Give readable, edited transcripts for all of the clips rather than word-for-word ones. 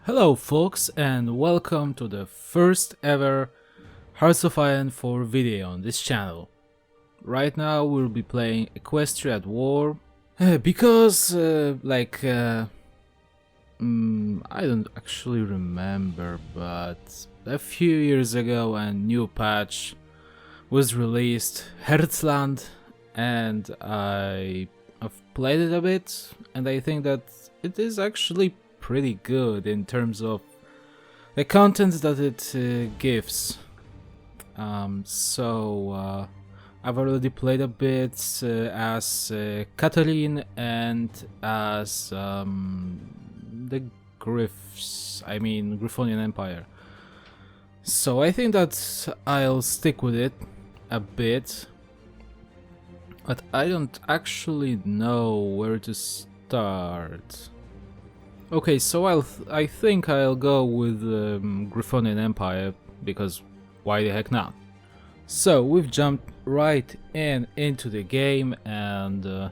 Hello folks and welcome to the first ever Hearts of Iron 4 video on this channel. Right now we'll be playing Equestria at War because I don't actually remember, but a few years ago a new patch was released, Herzland, and I've played it a bit and I think that it is actually pretty good in terms of the content that it gives. I've already played a bit as Catherine and as the Griffonian Empire. So I think that I'll stick with it a bit, but I don't actually know where to start. Okay, so I think I'll go with Griffonian Empire, because why the heck not? So we've jumped right into the game, and the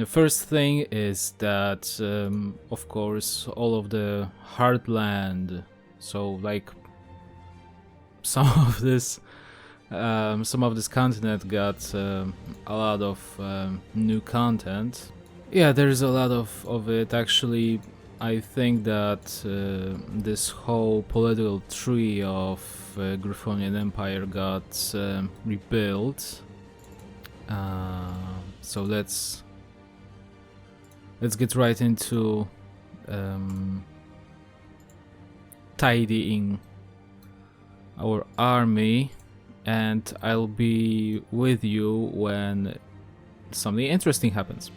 first thing is that of course all of the Heartland, so like some of this continent got a lot of new content. Yeah, there's a lot of it. Actually, I think that this whole political tree of Griffonian Empire got rebuilt. So let's get right into tidying our army, and I'll be with you when something interesting happens.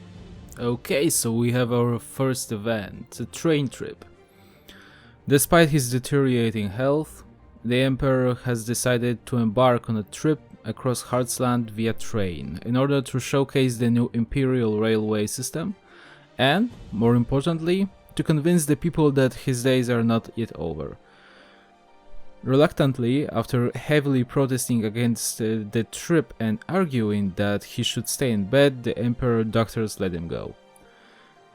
Okay, so we have our first event, a train trip. Despite his deteriorating health, the Emperor has decided to embark on a trip across Heartsland via train in order to showcase the new Imperial railway system and, more importantly, to convince the people that his days are not yet over. Reluctantly, after heavily protesting against the trip and arguing that he should stay in bed, the Emperor doctors let him go.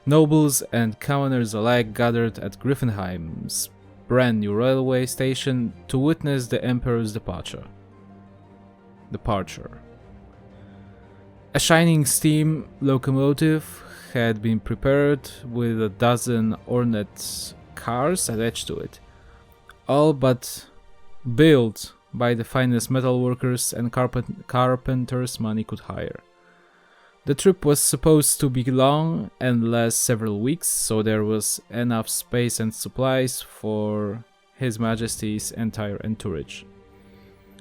Nobles and commoners alike gathered at Griffonheim's brand new railway station to witness the Emperor's departure. A shining steam locomotive had been prepared with a dozen ornate cars attached to it, all but built by the finest metalworkers and carpenters money could hire. The trip was supposed to be long and last several weeks, so there was enough space and supplies for His Majesty's entire entourage.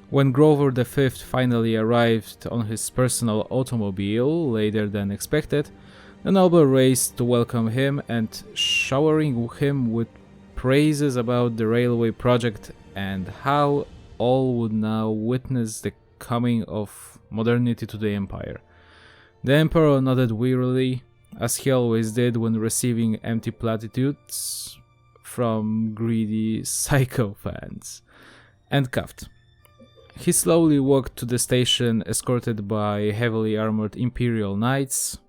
When Grover V finally arrived on his personal automobile later than expected, the noble raced to welcome him and showering him with praises about the railway project and how all would now witness the coming of modernity to the Empire. The Emperor nodded wearily, as he always did when receiving empty platitudes from greedy sycophants, and coughed. He slowly walked to the station, escorted by heavily armored Imperial knights,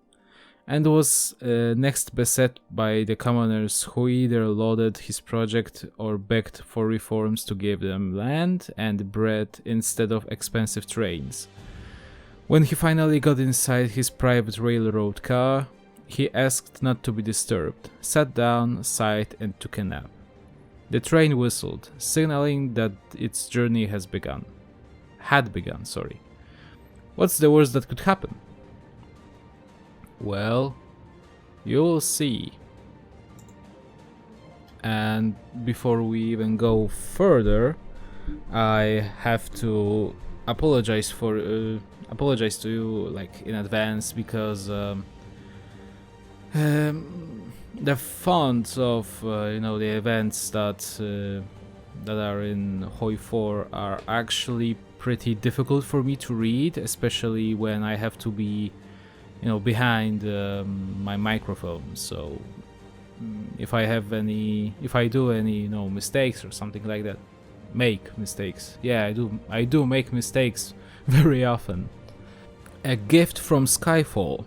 and was next beset by the commoners who either lauded his project or begged for reforms to give them land and bread instead of expensive trains. When he finally got inside his private railroad car, he asked not to be disturbed, sat down, sighed, and took a nap. The train whistled, signaling that its journey had begun. What's the worst that could happen? Well, you'll see. And before we even go further, I have to apologize to you like in advance, because the fonts of the events that are in HoI4 are actually pretty difficult for me to read, especially when I have to be behind my microphone. So if I do any mistakes or something like that, I do make mistakes very often. A gift from Skyfall.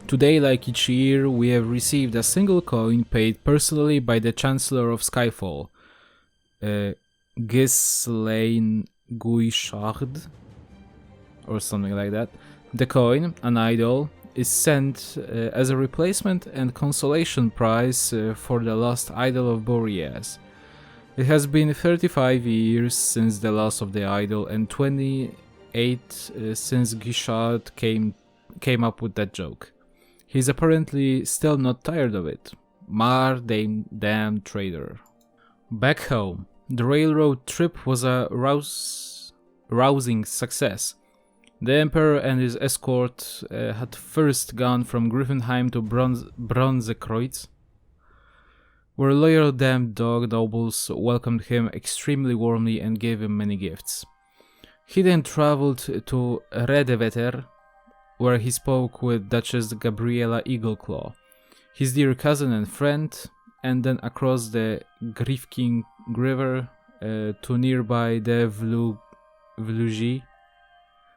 Today, like each year, we have received a single coin paid personally by the Chancellor of Skyfall, Ghislaine Guichard, or something like that. The coin, an idol, is sent as a replacement and consolation prize for the lost idol of Boreas. It has been 35 years since the loss of the idol and 28 since Guichard came up with that joke. He's apparently still not tired of it. Mar damn traitor. Back home, the railroad trip was a rousing success. The Emperor and his escort had first gone from Griffenheim to Bronzekreuz, where loyal damned dog nobles welcomed him extremely warmly and gave him many gifts. He then traveled to Redeveter, where he spoke with Duchess Gabriela Eagleclaw, his dear cousin and friend, and then across the Griffking River to nearby the Vlugi.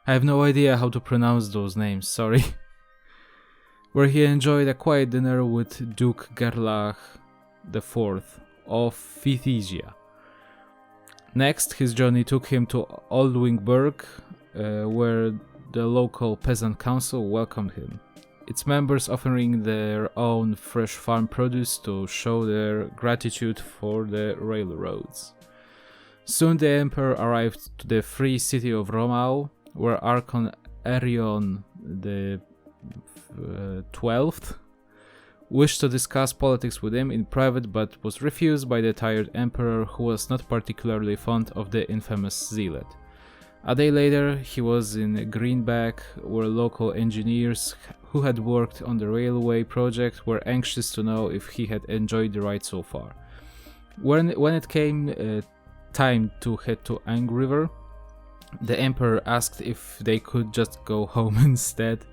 I have no idea how to pronounce those names, sorry. Where he enjoyed a quiet dinner with Duke Gerlach IV of Phthisia. Next, his journey took him to Aldwingburg, where the local peasant council welcomed him, its members offering their own fresh farm produce to show their gratitude for the railroads. Soon the Emperor arrived to the free city of Romau, where Archon Arion the 12th wished to discuss politics with him in private, but was refused by the tired emperor, who was not particularly fond of the infamous zealot. A day later, he was in Greenback, where local engineers who had worked on the railway project were anxious to know if he had enjoyed the ride so far. When it came time to head to Angriver, the emperor asked if they could just go home instead,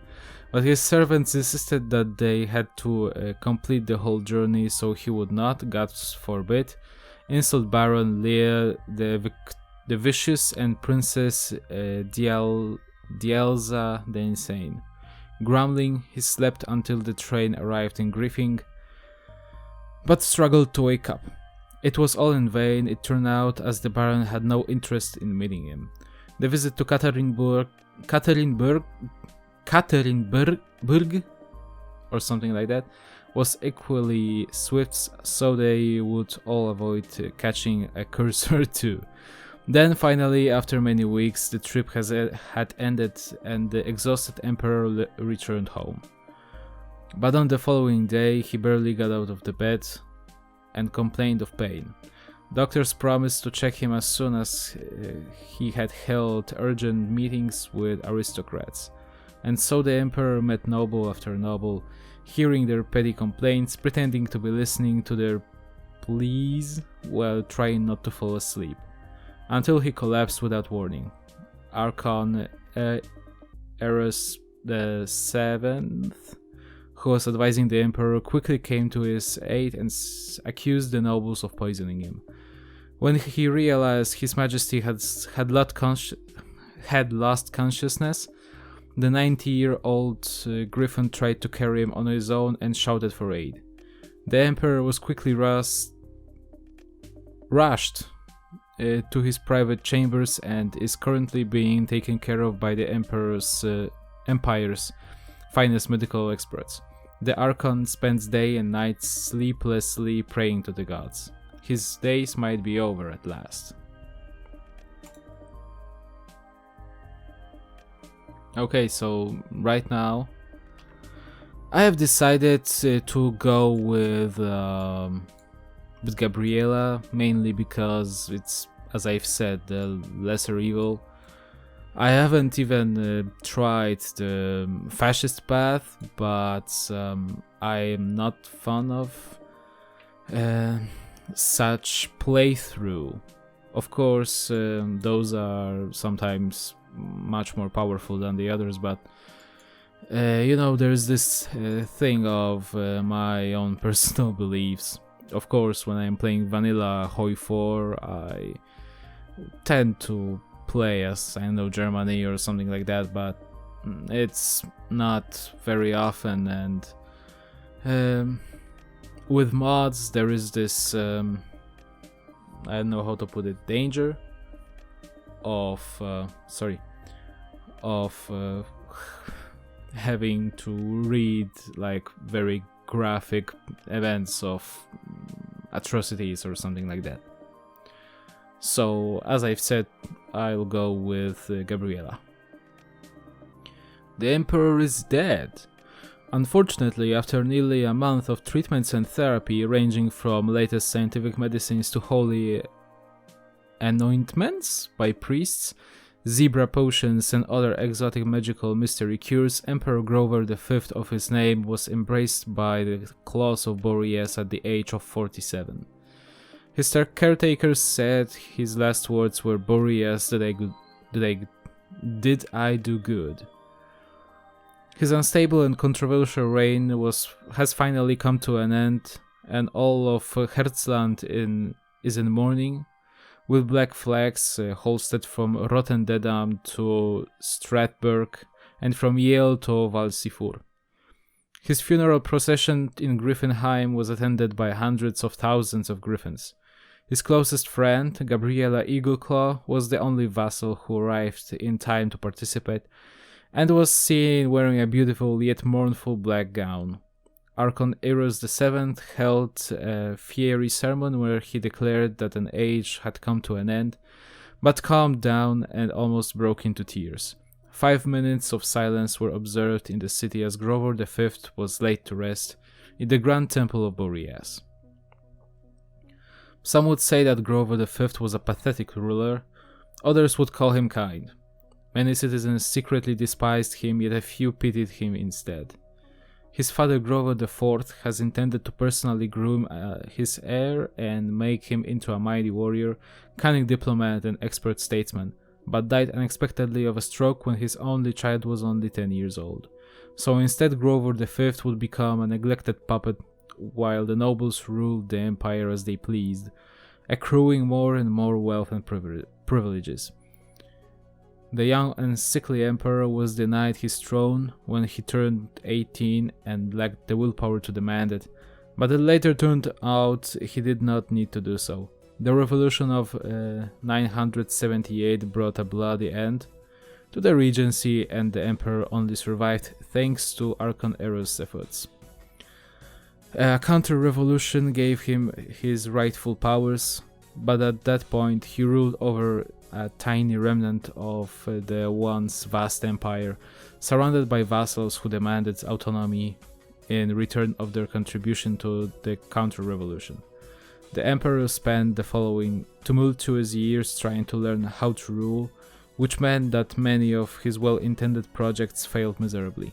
but his servants insisted that they had to complete the whole journey, so he would not, God forbid, insult Baron Leah the Vicious and Princess Dielza the Insane. Grumbling, he slept until the train arrived in Griffing, but struggled to wake up. It was all in vain, it turned out, as the Baron had no interest in meeting him. The visit to Katerinburg, or something like that, was equally swift, so they would all avoid catching a cursor too. Then finally, after many weeks, the trip had ended and the exhausted emperor returned home. But on the following day, he barely got out of the bed and complained of pain. Doctors promised to check him as soon as he had held urgent meetings with aristocrats. And so the emperor met noble after noble, hearing their petty complaints, pretending to be listening to their pleas while trying not to fall asleep, until he collapsed without warning. Archon Eros VII, who was advising the emperor, quickly came to his aid and accused the nobles of poisoning him. When he realized His Majesty had lost consciousness, the 90-year-old Griffin tried to carry him on his own and shouted for aid. The emperor was quickly rushed to his private chambers and is currently being taken care of by the empire's finest medical experts. The Archon spends day and night sleeplessly praying to the gods. His days might be over at last. Okay, so right now I have decided to go with Gabriela, mainly because it's, as I've said, the lesser evil. I haven't even tried the fascist path, but I am not fond of such playthrough. Of course, those are sometimes much more powerful than the others, but there's this thing of my own personal beliefs. Of course, when I'm playing vanilla HoI4, I tend to play as, I know, Germany or something like that, but it's not very often, and with mods there is this I don't know how to put it, danger of having to read like very graphic events of atrocities or something like that. So as I've said, I'll go with Gabriela. The Emperor is dead. Unfortunately, after nearly a month of treatments and therapy ranging from latest scientific medicines to holy anointments by priests, zebra potions and other exotic magical mystery cures, Emperor Grover V of his name was embraced by the claws of Boreas at the age of 47. His caretakers said his last words were, "Boreas, did I do good?" His unstable and controversial reign has finally come to an end, and all of Herzland is in mourning, with black flags hoisted from Rotterdam to Stratburg and from Yale to Valsifur. His funeral procession in Griffenheim was attended by hundreds of thousands of Griffins. His closest friend, Gabriela Eagleclaw, was the only vassal who arrived in time to participate, and was seen wearing a beautiful yet mournful black gown. Archon Eros VII held a fiery sermon where he declared that an age had come to an end, but calmed down and almost broke into tears. 5 minutes of silence were observed in the city as Grover V was laid to rest in the Grand Temple of Boreas. Some would say that Grover V was a pathetic ruler, others would call him kind. Many citizens secretly despised him, yet a few pitied him instead. His father Grover IV has intended to personally groom his heir and make him into a mighty warrior, cunning diplomat and expert statesman, but died unexpectedly of a stroke when his only child was only 10 years old. So instead Grover V would become a neglected puppet while the nobles ruled the empire as they pleased, accruing more and more wealth and privileges. The young and sickly emperor was denied his throne when he turned 18 and lacked the willpower to demand it, but it later turned out he did not need to do so. The revolution of 978 brought a bloody end to the regency, and the emperor only survived thanks to Archon Eros' efforts. A counter-revolution gave him his rightful powers, but at that point he ruled over a tiny remnant of the once vast empire, surrounded by vassals who demanded autonomy in return of their contribution to the counter-revolution. The emperor spent the following tumultuous years trying to learn how to rule, which meant that many of his well-intended projects failed miserably.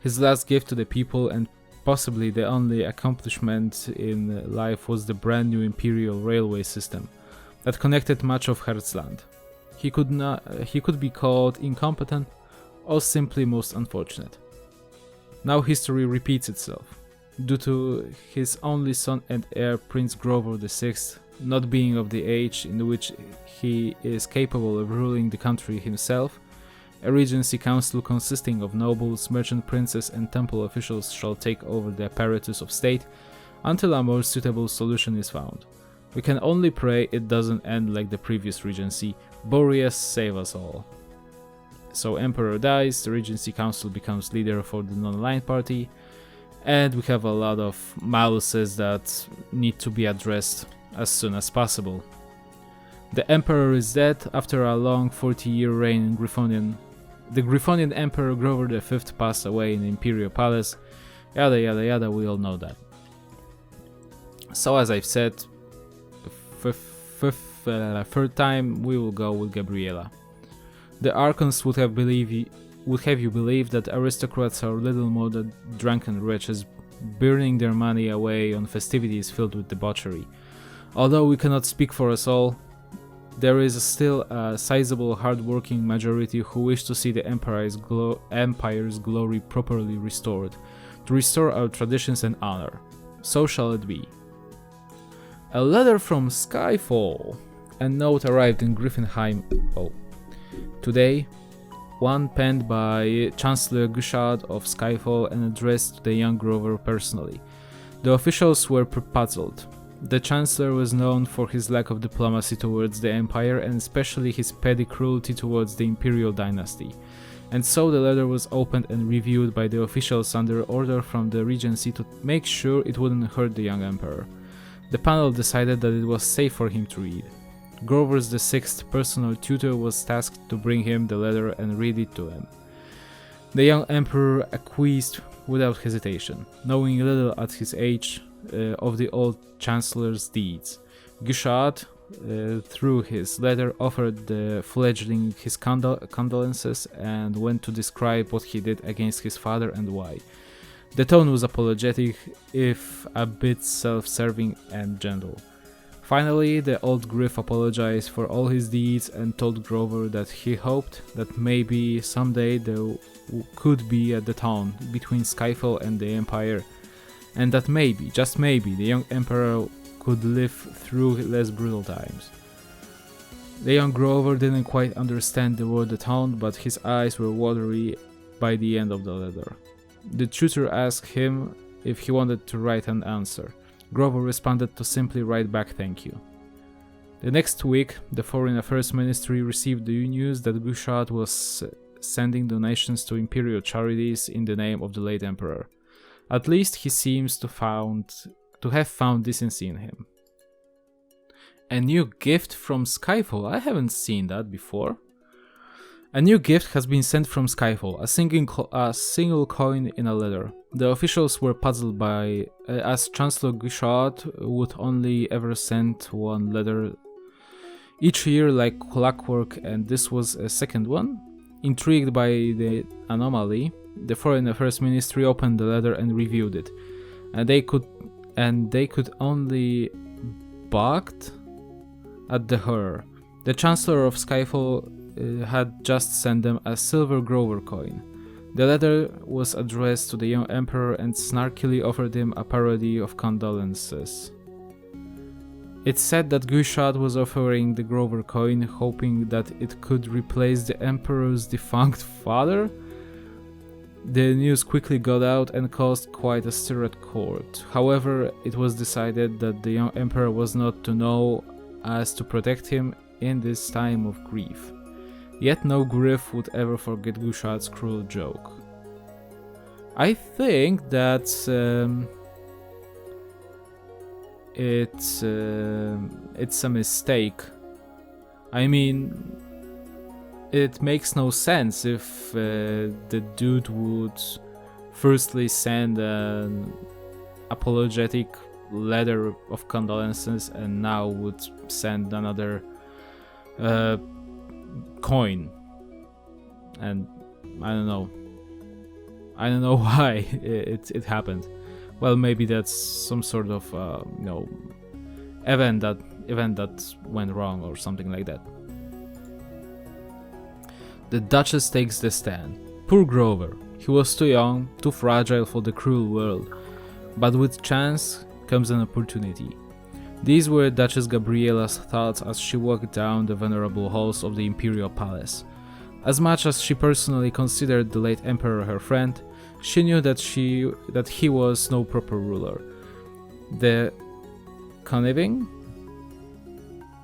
His last gift to the people, and possibly the only accomplishment in life, was the brand new imperial railway system that connected much of Herzland. He could be called incompetent or simply most unfortunate. Now history repeats itself. Due to his only son and heir, Prince Grover VI, not being of the age in which he is capable of ruling the country himself, a regency council consisting of nobles, merchant princes and temple officials shall take over the apparatus of state until a more suitable solution is found. We can only pray it doesn't end like the previous regency. Boreas, save us all. So Emperor dies, the Regency Council becomes leader for the non-aligned party, and we have a lot of malices that need to be addressed as soon as possible. The Emperor is dead after a long 40-year reign in Griffonian. The Griffonian Emperor Grover V passed away in the Imperial Palace, yada yada yada, we all know that. So as I've said, third time we will go with Gabriela. The Archons would have you believe that aristocrats are little more than drunken wretches burning their money away on festivities filled with debauchery. Although we cannot speak for us all, there is still a sizable hard-working majority who wish to see the empire's glory properly restored, to restore our traditions and honor. So shall it be. A letter from Skyfall. A note arrived in Griffenheim. Oh. Today, one penned by Chancellor Gushad of Skyfall and addressed to the young Grover personally. The officials were puzzled. The Chancellor was known for his lack of diplomacy towards the Empire and especially his petty cruelty towards the Imperial dynasty. And so the letter was opened and reviewed by the officials under order from the Regency to make sure it wouldn't hurt the young Emperor. The panel decided that it was safe for him to read. Grover's the sixth personal tutor was tasked to bring him the letter and read it to him. The young Emperor acquiesced without hesitation, knowing little at his age of the old Chancellor's deeds. Gushad, through his letter, offered the fledgling his condolences and went to describe what he did against his father and why. The tone was apologetic, if a bit self-serving and gentle. Finally, the old Griff apologized for all his deeds and told Grover that he hoped that maybe someday there could be a détente between Skyfall and the Empire, and that maybe, just maybe, the young Emperor could live through less brutal times. The young Grover didn't quite understand the word détente, but his eyes were watery by the end of the letter. The tutor asked him if he wanted to write an answer. Grover responded to simply write back thank you. The next week, the Foreign Affairs Ministry received the news that Gushad was sending donations to imperial charities in the name of the late emperor. At least he seems to have found decency in him. A new gift from Skyfall. I haven't seen that before. A new gift has been sent from Skyfall, a single coin in a letter. The officials were puzzled by, as Chancellor Gushad would only ever send one letter each year like clockwork, and this was a second one. Intrigued by the anomaly, the Foreign Affairs Ministry opened the letter and reviewed it, and they could only balked at the horror. The Chancellor of Skyfall had just sent them a silver Grover coin. The letter was addressed to the young Emperor and snarkily offered him a parody of condolences. It said that Gushad was offering the Grover coin, hoping that it could replace the Emperor's defunct father. The news quickly got out and caused quite a stir at court. However, it was decided that the young Emperor was not to know as to protect him in this time of grief. Yet no Griff would ever forget Gushad's cruel joke. I think that it's a mistake. I mean, it makes no sense if the dude would firstly send an apologetic letter of condolences and now would send another coin. And I don't know why it happened. Well, maybe that's some sort of event that went wrong or something like that. The Duchess takes the stand. Poor Grover. He was too young, too fragile for the cruel world. But with chance comes an opportunity. These were Duchess Gabriella's thoughts as she walked down the venerable halls of the Imperial Palace. As much as she personally considered the late Emperor her friend, she knew that he was no proper ruler. The conniving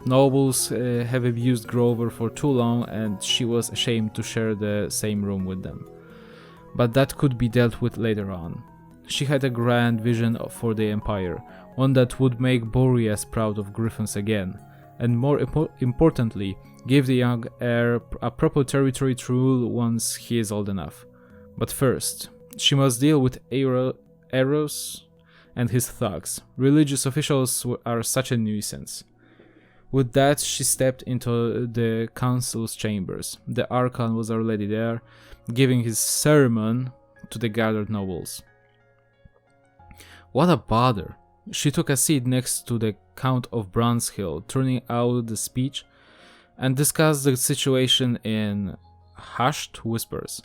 nobles have abused Grover for too long, and she was ashamed to share the same room with them. But that could be dealt with later on. She had a grand vision for the Empire, one that would make Boreas proud of Griffins again, and more importantly, give the young heir a proper territory to rule once he is old enough. But first, she must deal with Eros and his thugs. Religious officials are such a nuisance. With that, she stepped into the council's chambers. The Archon was already there, giving his sermon to the gathered nobles. What a bother! She took a seat next to the Count of Bronzehill, turning out the speech, and discussed the situation in hushed whispers.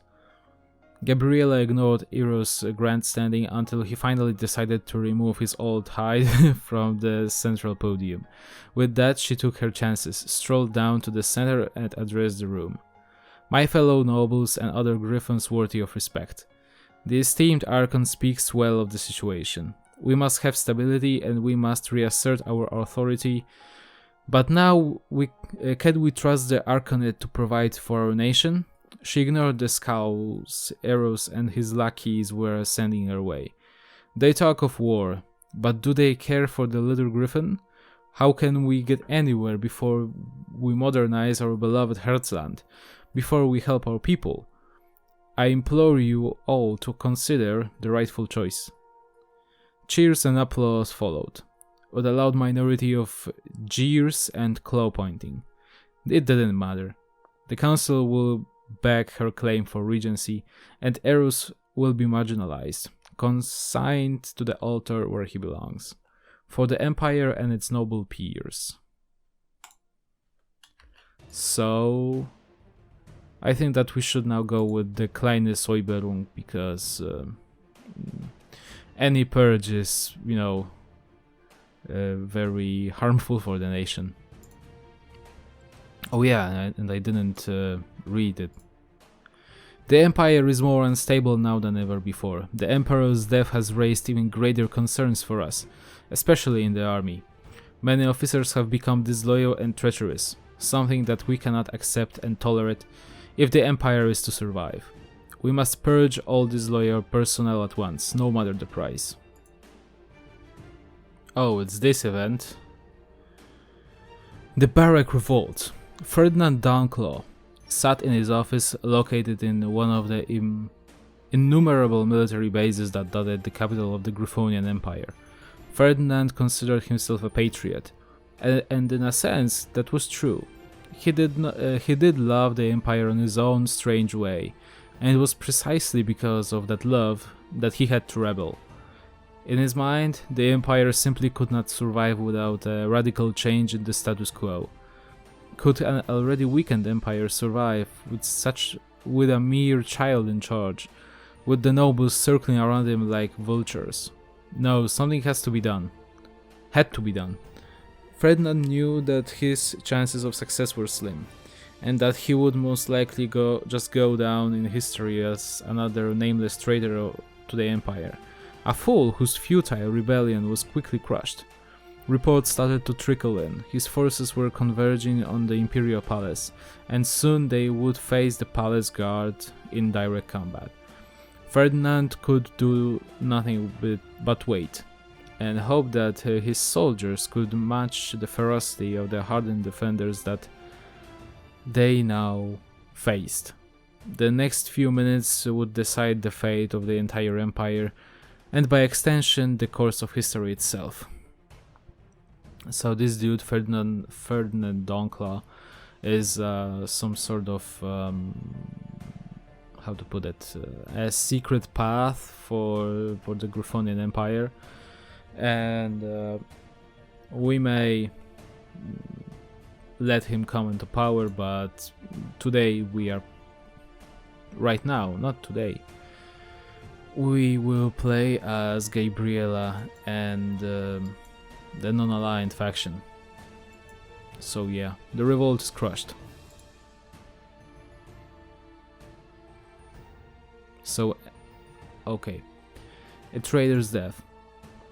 Gabriella ignored Eros' grandstanding until he finally decided to remove his old hide from the central podium. With that, she took her chances, strolled down to the center and addressed the room. My fellow nobles and other Griffins worthy of respect. The esteemed Archon speaks well of the situation. We must have stability and we must reassert our authority. But now, can we trust the Archonate to provide for our nation? She ignored the scowls, arrows, and his lackeys were sending her way. They talk of war, but do they care for the little Griffin? How can we get anywhere before we modernize our beloved Hearthland, before we help our people? I implore you all to consider the rightful choice. Cheers and applause followed, with a loud minority of jeers and claw-pointing. It didn't matter. The council will back her claim for regency, and Eros will be marginalized, consigned to the altar where he belongs, for the Empire and its noble peers. So, I think that we should now go with the kleine Säuberung, because any purge is, very harmful for the nation. Oh yeah, and I didn't read it. The Empire is more unstable now than ever before. The Emperor's death has raised even greater concerns for us, especially in the army. Many officers have become disloyal and treacherous, something that we cannot accept and tolerate if the Empire is to survive. We must purge all disloyal personnel at once, no matter the price. Oh, it's this event. The Barrack Revolt. Ferdinand Downclaw sat in his office located in one of the innumerable military bases that dotted the capital of the Griffonian Empire. Ferdinand considered himself a patriot, and in a sense that was true. He did love the Empire in his own strange way, and it was precisely because of that love that he had to rebel. In his mind, the Empire simply could not survive without a radical change in the status quo. Could an already weakened empire survive with a mere child in charge, with the nobles circling around him like vultures? No, something had to be done. Ferdinand knew that his chances of success were slim, and that he would most likely go down in history as another nameless traitor to the empire, a fool whose futile rebellion was quickly crushed. Reports started to trickle in. His forces were converging on the Imperial Palace, and soon they would face the palace guard in direct combat. Ferdinand could do nothing but wait, and hope that his soldiers could match the ferocity of the hardened defenders that they now faced. The next few minutes would decide the fate of the entire empire, and by extension the course of history itself. So this dude, Ferdinand Downclaw, is some sort of, how to put it, a secret path for the Griffonian Empire, and we may let him come into power, but right now, not today, we will play as Gabriela and the non-aligned faction. So yeah, the revolt is crushed. So, okay. A traitor's death.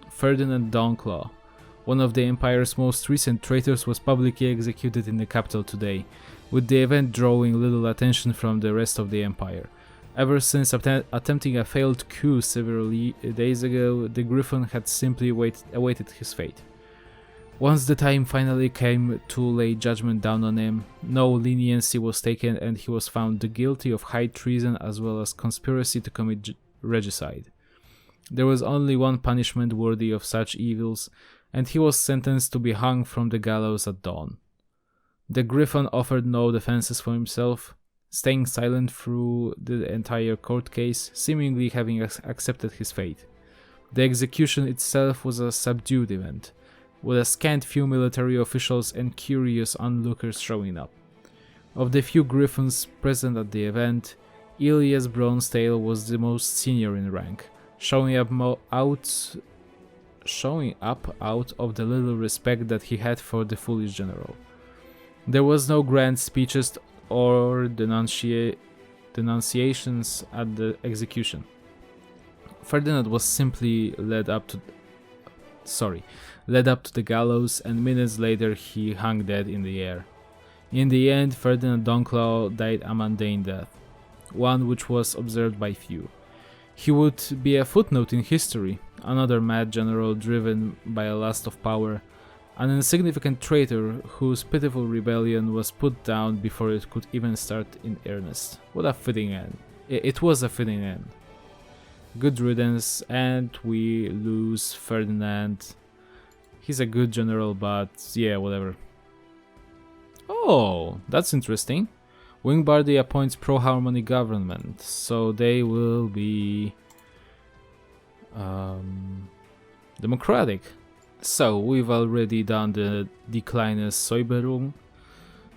Ferdinand Downclaw, one of the Empire's most recent traitors, was publicly executed in the capital today, with the event drawing little attention from the rest of the Empire. Ever since attempting a failed coup several days ago, the Griffin had simply awaited his fate. Once the time finally came to lay judgment down on him, no leniency was taken and he was found guilty of high treason as well as conspiracy to commit regicide. There was only one punishment worthy of such evils, and he was sentenced to be hung from the gallows at dawn. The Griffin offered no defenses for himself, staying silent through the entire court case, seemingly having accepted his fate. The execution itself was a subdued event, with a scant few military officials and curious onlookers showing up. Of the few Griffins present at the event, Ilias Bronzetail was the most senior in rank, showing up out of the little respect that he had for the foolish general. There was no grand speeches or denunciations at the execution. Ferdinand was simply led up to the gallows, and minutes later he hung dead in the air. In the end, Ferdinand Donclaw died a mundane death, one which was observed by few. He would be a footnote in history, another mad general driven by a lust of power, an insignificant traitor whose pitiful rebellion was put down before it could even start in earnest. What a fitting end. It was a fitting end. Good riddance, and we lose Ferdinand. He's a good general, but yeah, whatever. Oh, that's interesting. Wingbardi appoints pro-harmony government, so they will be democratic. So we've already done the Declinus Soiberum,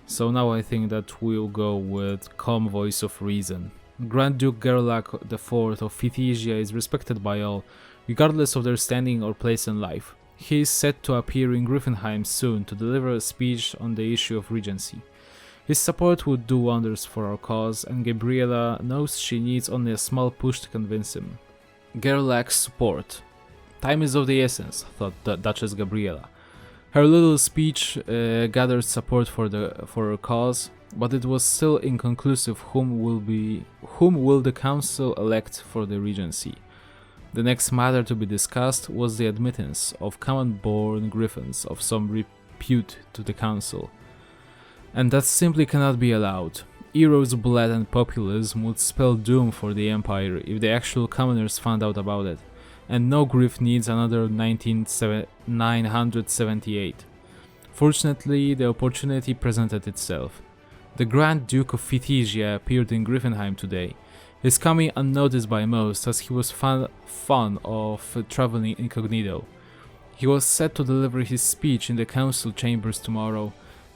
so now I think that we'll go with Calm Voice of Reason. Grand Duke Gerlach IV of Phthisia is respected by all, regardless of their standing or place in life. He is set to appear in Griffinheim soon to deliver a speech on the issue of regency. His support would do wonders for our cause, and Gabriela knows she needs only a small push to convince him. Gerlach's support. Time is of the essence, thought Duchess Gabriela. Her little speech gathered support for her cause, but it was still inconclusive whom will the council elect for the regency. The next matter to be discussed was the admittance of common-born Griffins of some repute to the council. And that simply cannot be allowed. Ero's blood and populism would spell doom for the Empire if the actual commoners found out about it, and no Griff needs another 978. Fortunately, the opportunity presented itself. The Grand Duke of Phthisia appeared in Griffinheim today, his coming unnoticed by most as he was fond of traveling incognito. He was set to deliver his speech in the council chambers tomorrow,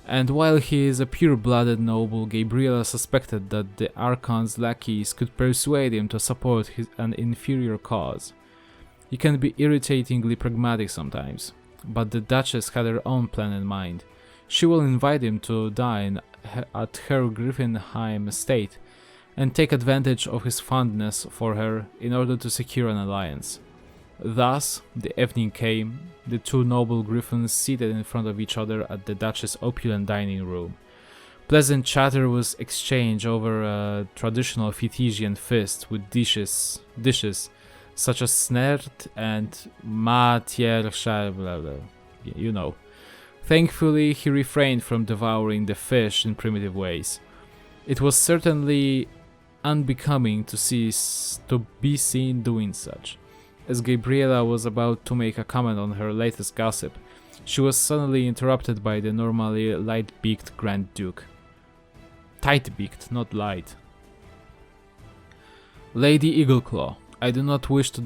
and while he is a pure-blooded noble, Gabriela suspected that the Archon's lackeys could persuade him to support an inferior cause. He can be irritatingly pragmatic sometimes, but the Duchess had her own plan in mind. She will invite him to dine at her Griffinheim estate, and take advantage of his fondness for her in order to secure an alliance. Thus, the evening came, the two noble Griffins seated in front of each other at the Duchess' opulent dining room. Pleasant chatter was exchanged over a traditional Phthisian feast with dishes such as snert and matiersha, blah blah, you know. Thankfully, he refrained from devouring the fish in primitive ways. It was certainly unbecoming to be seen doing such. As Gabriela was about to make a comment on her latest gossip, she was suddenly interrupted by the normally light-beaked Grand Duke. Tight-beaked, not light. Lady Eagleclaw, I do not wish to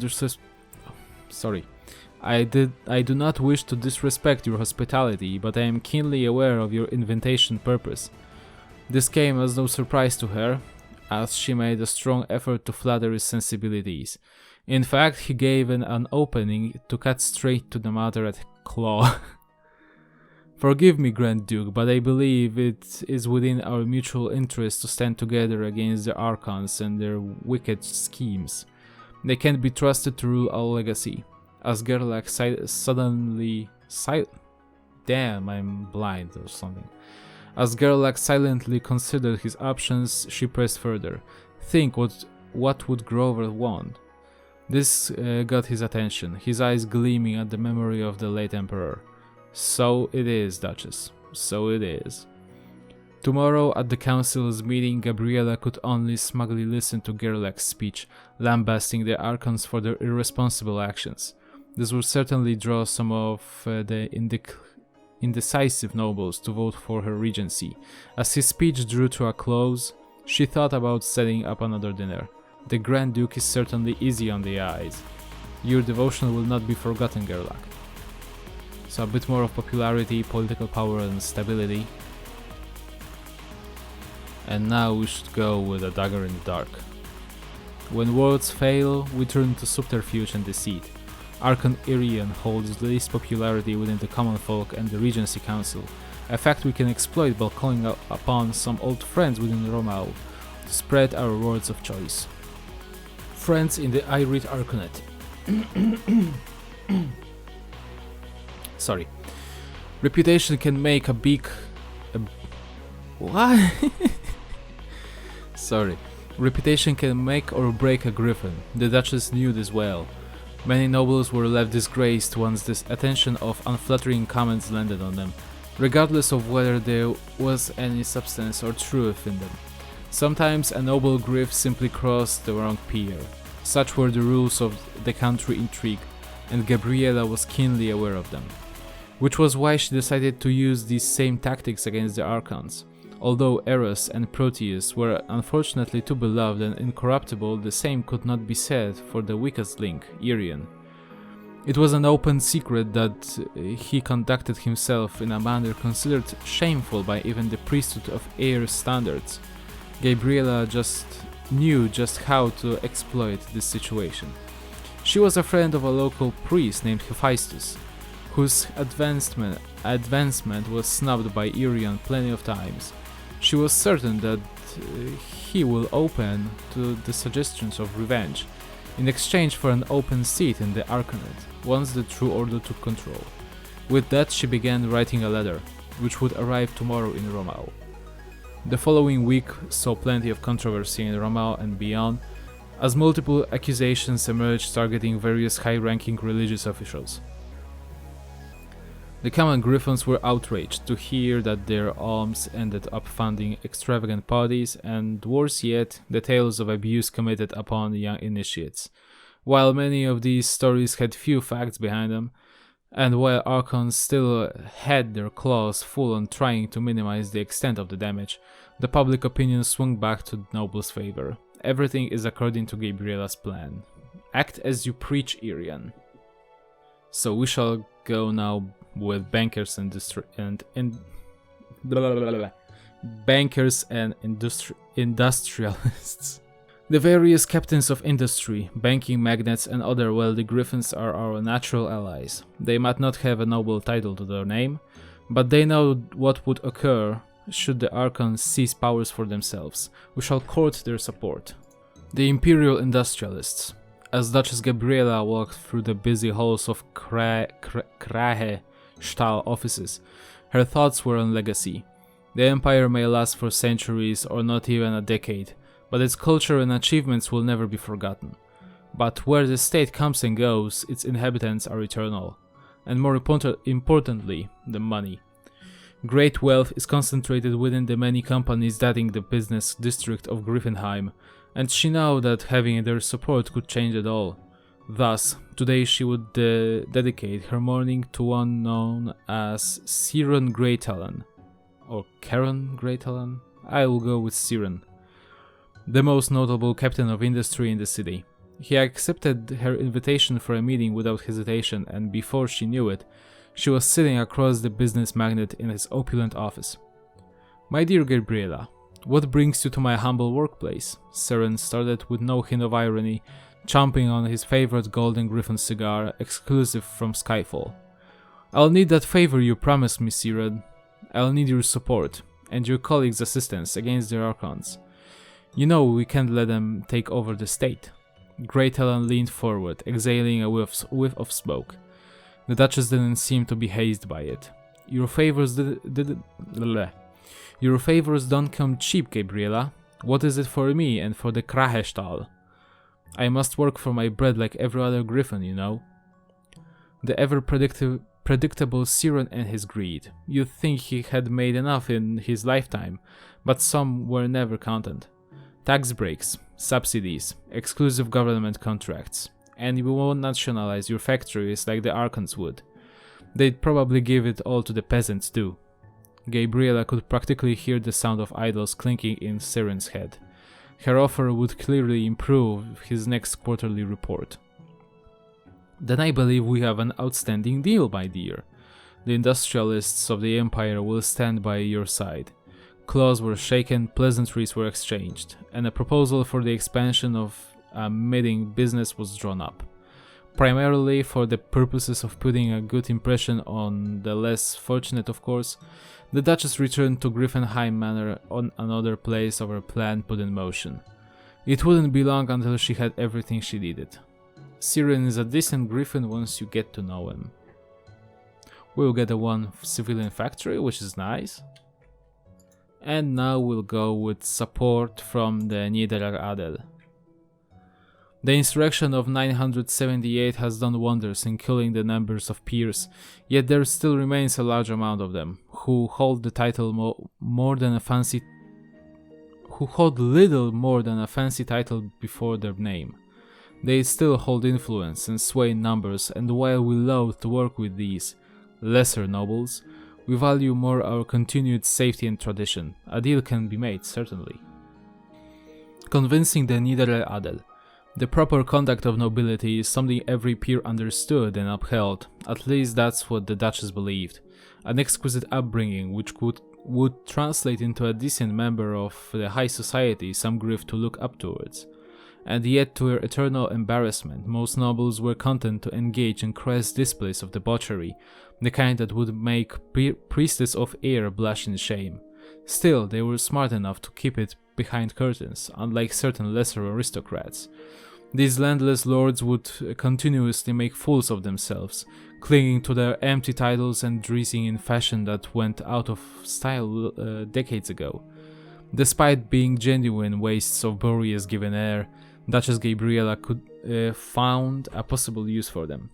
disrespect your hospitality, but I am keenly aware of your invitation purpose. This came as no surprise to her, as she made a strong effort to flatter his sensibilities. In fact, he gave an opening to cut straight to the matter at claw. Forgive me, Grand Duke, but I believe it is within our mutual interest to stand together against the Archons and their wicked schemes. They can't be trusted to rule our legacy. As Gerlach Damn, I'm blind or something. As Gerlach silently considered his options, she pressed further. Think what would Grover want? This got his attention, his eyes gleaming at the memory of the late Emperor. So it is, Duchess. So it is. Tomorrow at the council's meeting, Gabriela could only smugly listen to Gerlach's speech, lambasting the Archons for their irresponsible actions. This would certainly draw some of the indecisive nobles to vote for her regency. As his speech drew to a close, she thought about setting up another dinner. The Grand Duke is certainly easy on the eyes. Your devotion will not be forgotten, Gerlach. So a bit more of popularity, political power and stability. And now we should go with a dagger in the dark. When words fail, we turn to subterfuge and deceit. Archon Irian holds the least popularity within the common folk and the Regency Council, a fact we can exploit by calling upon some old friends within Romao to spread our words of choice. Friends in the Irate Arcanet. Sorry. Reputation can make a big... what? Sorry. Reputation can make or break a griffin. The Duchess knew this well. Many nobles were left disgraced once this attention of unflattering comments landed on them, regardless of whether there was any substance or truth in them. Sometimes a noble griff simply crossed the wrong pier. Such were the rules of the country intrigue, and Gabriela was keenly aware of them. Which was why she decided to use these same tactics against the Archons. Although Eros and Proteus were unfortunately too beloved and incorruptible, the same could not be said for the weakest link, Irian. It was an open secret that he conducted himself in a manner considered shameful by even the priesthood of Air standards. Gabriela knew just how to exploit this situation. She was a friend of a local priest named Hephaestus, whose advancement was snubbed by Irian plenty of times. She was certain that he will open to the suggestions of revenge, in exchange for an open seat in the Arcanet, once the True Order took control. With that she began writing a letter, which would arrive tomorrow in Romao. The following week saw plenty of controversy in Romao and beyond, as multiple accusations emerged targeting various high-ranking religious officials. The common Griffins were outraged to hear that their alms ended up funding extravagant parties, and worse yet, the tales of abuse committed upon young initiates. While many of these stories had few facts behind them, and while Archons still had their claws full on trying to minimize the extent of the damage, the public opinion swung back to the noble's favor. Everything is according to Gabriela's plan. Act as you preach, Irian. So we shall go now with bankers and industrialists. The various captains of industry, banking magnates and other wealthy Griffins are our natural allies. They might not have a noble title to their name, but they know what would occur should the Archons seize powers for themselves. We shall court their support. The imperial industrialists. As Duchess Gabriela walked through the busy halls of Krahe Stahl offices, her thoughts were on legacy. The empire may last for centuries or not even a decade, but its culture and achievements will never be forgotten. But where the state comes and goes, its inhabitants are eternal, and more importantly, the money. Great wealth is concentrated within the many companies dotting the business district of Griffinheim, and she knew that having their support could change it all. Thus, today she would dedicate her mourning to one known as Siren Greytalon. Or Karen Greytalon? I will go with Siren. The most notable captain of industry in the city. He accepted her invitation for a meeting without hesitation, and before she knew it, she was sitting across the business magnate in his opulent office. My dear Gabriela, what brings you to my humble workplace? Siren started with no hint of irony, chomping on his favorite golden griffin cigar, exclusive from Skyfall. I'll need that favor you promised me, Siren. I'll need your support, and your colleagues' assistance against the Archons. You know we can't let them take over the state. Greytalon leaned forward, exhaling a whiff of smoke. The Duchess didn't seem to be hazed by it. Your favors Your favors don't come cheap, Gabriela. What is it for me and for the Krahestal? I must work for my bread like every other Griffin, you know. The ever-predictable Siren and his greed. You'd think he had made enough in his lifetime, but some were never content. Tax breaks, subsidies, exclusive government contracts, and we won't nationalize your factories like the Archons would. They'd probably give it all to the peasants too. Gabriela could practically hear the sound of idols clinking in Siren's head. Her offer would clearly improve his next quarterly report. Then I believe we have an outstanding deal, my dear. The industrialists of the Empire will stand by your side. Claws were shaken, pleasantries were exchanged, and a proposal for the expansion of a meeting business was drawn up. Primarily for the purposes of putting a good impression on the less fortunate, of course, the Duchess returned to Griffenheim Manor on another place of her plan put in motion. It wouldn't be long until she had everything she needed. Siren is a decent Griffin once you get to know him. We'll get a one civilian factory, which is nice. And now we'll go with support from the Niederadel. The insurrection of 978 has done wonders in killing the numbers of peers, yet there still remains a large amount of them who hold the title more than a fancy who hold little more than a fancy title before their name. They still hold influence and sway in numbers, and while we loathe to work with these lesser nobles, we value more our continued safety and tradition. A deal can be made, certainly. Convincing the Niederadel. The proper conduct of nobility is something every peer understood and upheld, at least that's what the Duchess believed. An exquisite upbringing which would translate into a decent member of the high society some grief to look up towards. And yet to her eternal embarrassment, most nobles were content to engage in crass displays of debauchery, the kind that would make priestess of air blush in shame. Still, they were smart enough to keep it behind curtains, unlike certain lesser aristocrats. These landless lords would continuously make fools of themselves, clinging to their empty titles and dressing in fashion that went out of style decades ago. Despite being genuine wastes of Boreas given air, Duchess Gabriella could found a possible use for them.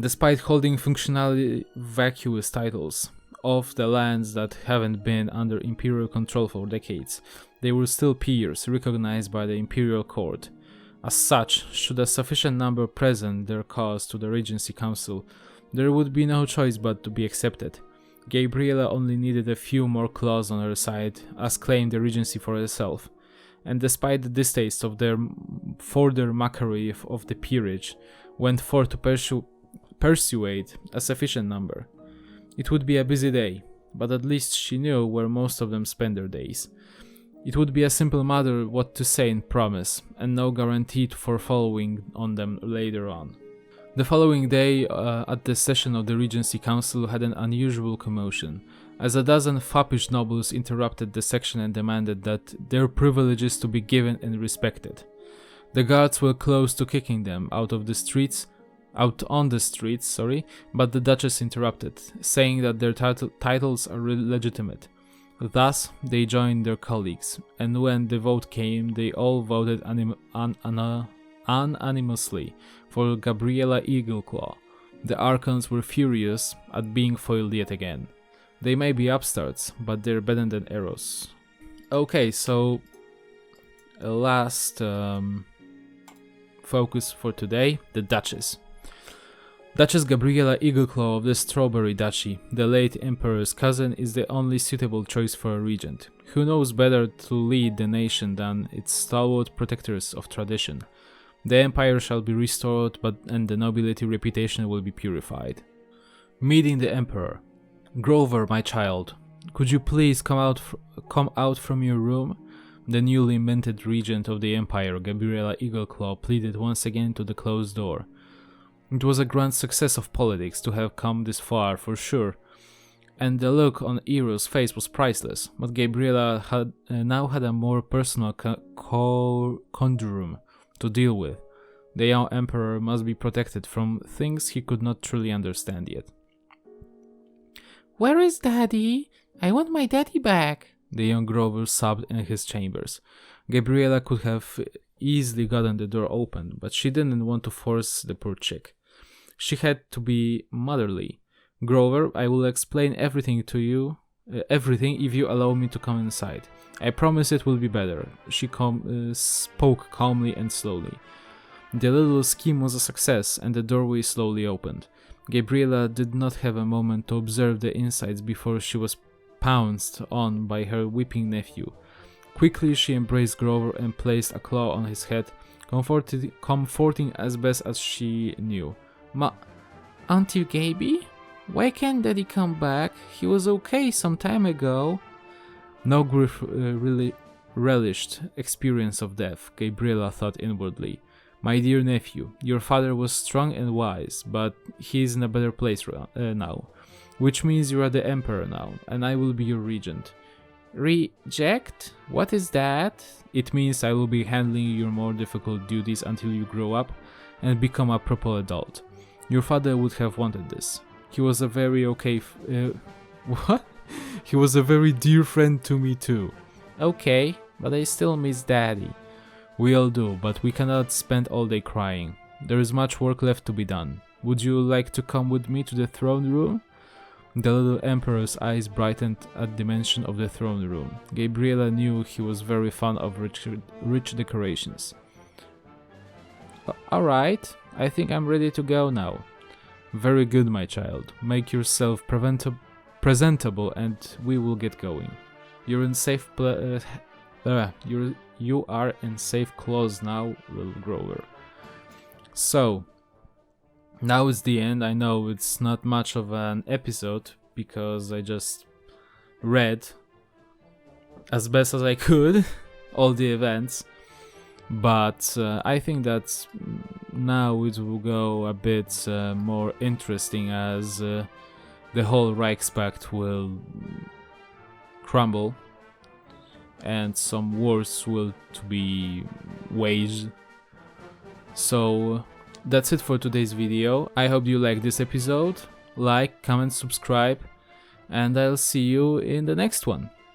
Despite holding functionally vacuous titles of the lands that haven't been under imperial control for decades, they were still peers recognized by the imperial court. As such, should a sufficient number present their cause to the Regency Council, there would be no choice but to be accepted. Gabriella only needed a few more claws on her side, as claimed the Regency for herself, and despite the distaste of their further mockery of the peerage, went forth to persuade a sufficient number. It would be a busy day, but at least she knew where most of them spent their days. It would be a simple matter what to say and promise, and no guarantee for following on them later on. The following day, at the session of the Regency Council, had an unusual commotion, as a dozen foppish nobles interrupted the section and demanded that their privileges to be given and respected. The guards were close to kicking them out on the streets, but the Duchess interrupted, saying that their titles are legitimate. Thus, they joined their colleagues, and when the vote came, they all voted unanimously for Gabriella Eagleclaw. The Archons were furious at being foiled yet again. They may be upstarts, but they're better than arrows. Okay, so last focus for today, the Duchess. Duchess Gabriella Eagleclaw of the Strawberry Duchy, the late Emperor's cousin, is the only suitable choice for a regent. Who knows better to lead the nation than its stalwart protectors of tradition? The empire shall be restored, and the nobility reputation will be purified. Meeting the Emperor. Grover, my child, could you please come out from your room? The newly minted regent of the empire, Gabriella Eagleclaw, pleaded once again to the closed door. It was a grand success of politics to have come this far, for sure, and the look on Eero's face was priceless, but Gabriella now had a more personal conundrum to deal with. The young emperor must be protected from things he could not truly understand yet. "Where is Daddy? I want my daddy back," the young Grover sobbed in his chambers. Gabriella could have easily gotten the door open, but she didn't want to force the poor chick. She had to be motherly. "Grover, I will explain everything to you, everything if you allow me to come inside. I promise it will be better." She spoke calmly and slowly. The little scheme was a success, and the doorway slowly opened. Gabriella did not have a moment to observe the insides before she was pounced on by her weeping nephew. Quickly she embraced Grover and placed a claw on his head, comforting as best as she knew. Auntie Gaby? Why can't Daddy come back? He was okay some time ago." No Griff really relished experience of death, Gabriella thought inwardly. My dear nephew, your father was strong and wise, but he is in a better place now. Which means you are the emperor now, and I will be your regent. Reject? What is that? It means I will be handling your more difficult duties until you grow up and become a proper adult. Your father would have wanted this. He was a very what? He was a very dear friend to me too. Okay, but I still miss Daddy. We all do, but we cannot spend all day crying. There is much work left to be done. Would you like to come with me to the throne room? The little emperor's eyes brightened at the mention of the throne room. Gabriela knew he was very fond of rich decorations. Alright, I think I'm ready to go now. Very good, my child. Make yourself presentable and we will get going. You're in safe you are in safe clothes now, little Grover. So, now it's the end. I know it's not much of an episode because I just read as best as I could all the events, but I think that now it will go a bit more interesting as the whole Reichspakt will crumble and some wars will to be waged. So that's it for today's video. I hope you liked this episode. Like, comment, subscribe, and I'll see you in the next one.